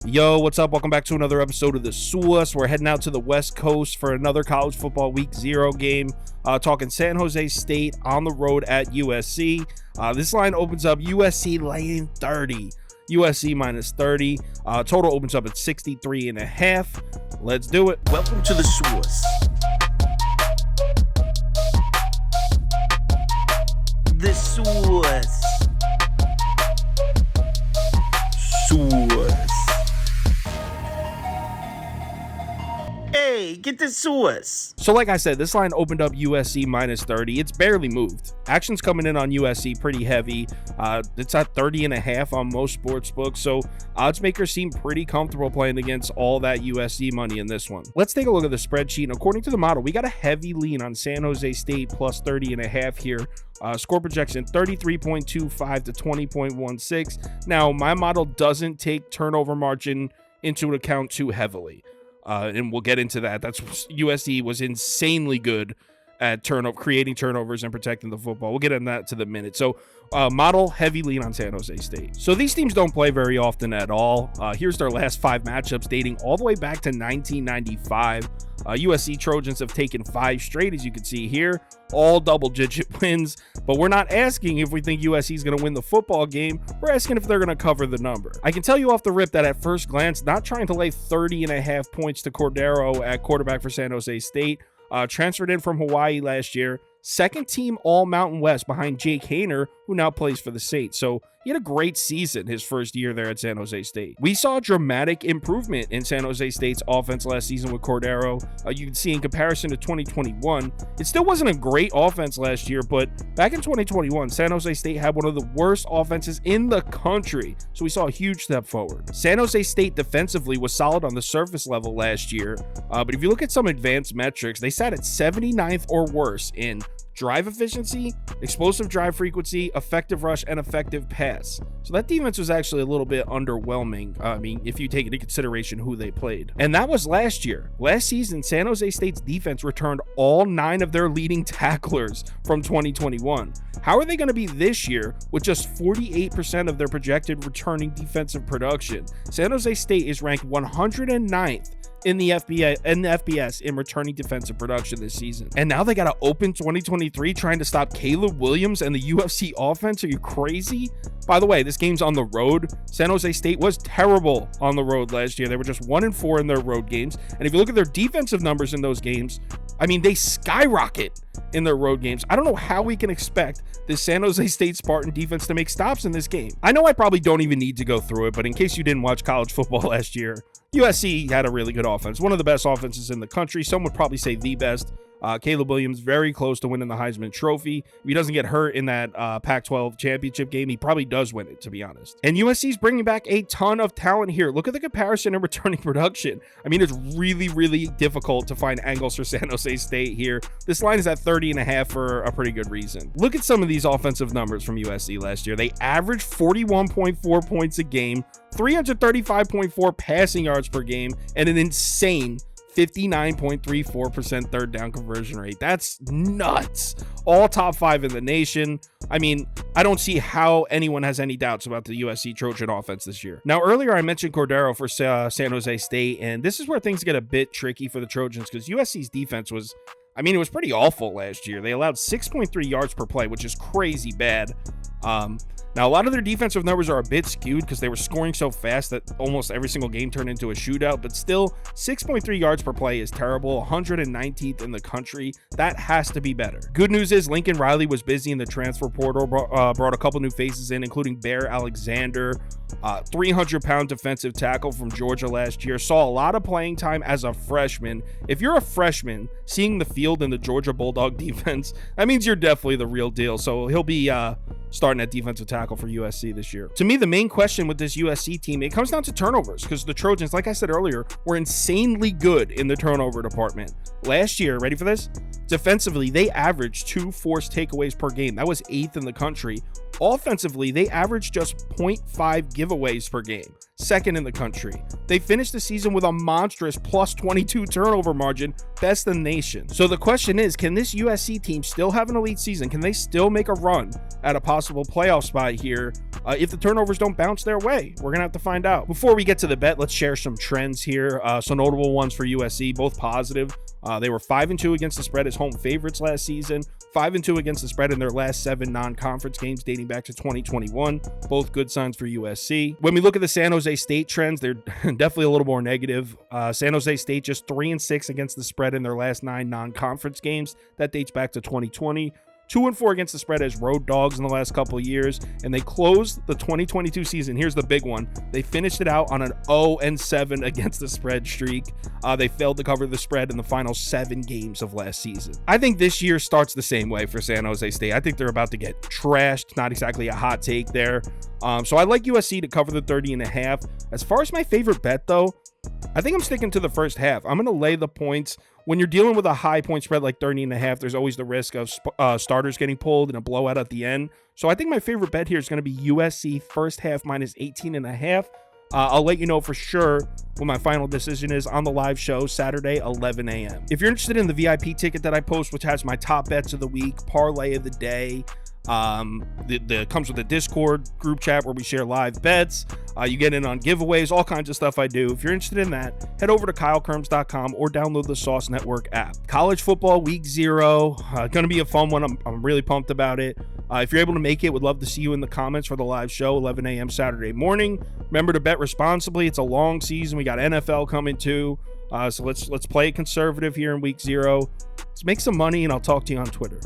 Yo, what's up? Welcome back to another episode of the SUAS. We're heading out to the West Coast for another college football week 0 game. Talking San Jose State on the road at USC. This line opens up USC laying 30. USC minus 30. Total opens up at 63.5. Let's do it. Welcome to the SUAS. The SUAS. SUAS. Hey, get the SUAS. So like I said, this line opened up USC minus 30. It's barely moved. Action's coming in on USC pretty heavy. It's at 30.5 on most sports books. So odds makers seem pretty comfortable playing against all that USC money in this one. Let's take a look at the spreadsheet. And according to the model, we got a heavy lean on San Jose State plus 30.5 here. Score projection 33.25 to 20.16. Now, my model doesn't take turnover margin into account too heavily. And we'll get into that. That's USC was insanely good at creating turnovers and protecting the football. We'll get into that to the minute. So model heavy lean on San Jose State. So these teams don't play very often at all. Here's their last 5 matchups dating all the way back to 1995. USC Trojans have taken 5 straight, as you can see here, all double-digit wins. But we're not asking if we think USC is going to win the football game. We're asking if they're going to cover the number. I can tell you off the rip that at first glance, not trying to lay 30.5 points to Cordero at quarterback for San Jose State. Transferred in from Hawaii last year. Second team All-Mountain West behind Jake Haener, who now plays for the Saints. So he had a great season his first year there at San Jose State. We saw a dramatic improvement in San Jose State's offense last season with Cordero. You can see in comparison to 2021, it still wasn't a great offense last year, but back in 2021, San Jose State had one of the worst offenses in the country. So we saw a huge step forward. San Jose State defensively was solid on the surface level last year, but if you look at some advanced metrics, they sat at 79th or worse in drive efficiency, explosive drive frequency, effective rush, and effective pass. So that defense was actually a little bit underwhelming. I mean, if you take into consideration who they played. And that was last year. Last season, San Jose State's defense returned all 9 of their leading tacklers from 2021. How are they going to be this year with just 48% of their projected returning defensive production? San Jose State is ranked 109th in the FBS in returning defensive production this season. And now they got to open 2023 trying to stop Caleb Williams and the UFC offense. Are you crazy? By the way, this game's on the road. San Jose State was terrible on the road last year. They were just 1-4 in their road games. And if you look at their defensive numbers in those games, I mean, they skyrocket in their road games. I don't know how we can expect the San Jose State Spartan defense to make stops in this game. I know I probably don't even need to go through it, but in case you didn't watch college football last year, USC had a really good offense, one of the best offenses in the country. Some would probably say the best. Caleb Williams very close to winning the Heisman Trophy. If he doesn't get hurt in that Pac-12 championship game, he probably does win it, to be honest. And USC's bringing back a ton of talent here. Look at the comparison in returning production. I mean, it's really, really difficult to find angles for San Jose State here. This line is at 30.5 for a pretty good reason. Look at some of these offensive numbers from USC last year. They averaged 41.4 points a game, 335.4 passing yards per game, and an insane 59.34% third down conversion rate. That's nuts. All top 5 in the nation. I mean, I don't see how anyone has any doubts about the USC Trojan offense this year. Now, earlier I mentioned Cordero for San Jose State, and this is where things get a bit tricky for the Trojans because USC's defense was, I mean, it was pretty awful last year. They allowed 6.3 yards per play, which is crazy bad. Now, a lot of their defensive numbers are a bit skewed because they were scoring so fast that almost every single game turned into a shootout, but still, 6.3 yards per play is terrible, 119th in the country. That has to be better. Good news is Lincoln Riley was busy in the transfer portal, brought a couple new faces in, including Bear Alexander, 300-pound defensive tackle from Georgia last year. Saw a lot of playing time as a freshman. If you're a freshman, seeing the field in the Georgia Bulldog defense, that means you're definitely the real deal. So he'll be starting at defensive tackle for USC this year. To me, the main question with this USC team, it comes down to turnovers because the Trojans, like I said earlier, were insanely good in the turnover department. Last year, ready for this? Defensively, they averaged 2 forced takeaways per game. That was 8th in the country. Offensively, they average just 0.5 giveaways per game, second in the country. They finished the season with a monstrous plus 22 turnover margin, best in the nation. So the question is, can this USC team still have an elite season? Can they still make a run at a possible playoff spot here if the turnovers don't bounce their way? We're going to have to find out. Before we get to the bet, let's share some trends here. Some notable ones for USC, both positive. They were 5-2 against the spread as home favorites last season, 5-2 against the spread in their last 7 non-conference games dating back to 2021. Both good signs for USC. When we look at the San Jose State trends, they're definitely a little more negative. San Jose State just 3-6 against the spread in their last 9 non-conference games. That dates back to 2020. 2-4 against the spread as road dogs in the last couple of years, and they closed the 2022 season. Here's the big one. They finished it out on an 0-7 against the spread streak. They failed to cover the spread in the final 7 games of last season. I think this year starts the same way for San Jose State. I think they're about to get trashed. Not exactly a hot take there. So I like USC to cover the 30.5. As far as my favorite bet, though, I think I'm sticking to the first half. I'm going to lay the points. When you're dealing with a high point spread like 30.5, there's always the risk of starters getting pulled and a blowout at the end. So I think my favorite bet here is going to be USC first half minus 18.5. I'll let you know for sure what my final decision is on the live show Saturday, 11 a.m. If you're interested in the VIP ticket that I post, which has my top bets of the week, parlay of the day, comes with a Discord group chat where we share live bets. You get in on giveaways, all kinds of stuff I do. If you're interested in that, head over to KyleKirms.com or download the Sauce Network app. College football week 0, going to be a fun one. I'm really pumped about it. If you're able to make it, would love to see you in the comments for the live show, 11 a.m. Saturday morning. Remember to bet responsibly. It's a long season. We got NFL coming too. So let's play it conservative here in week 0. Let's make some money, and I'll talk to you on Twitter.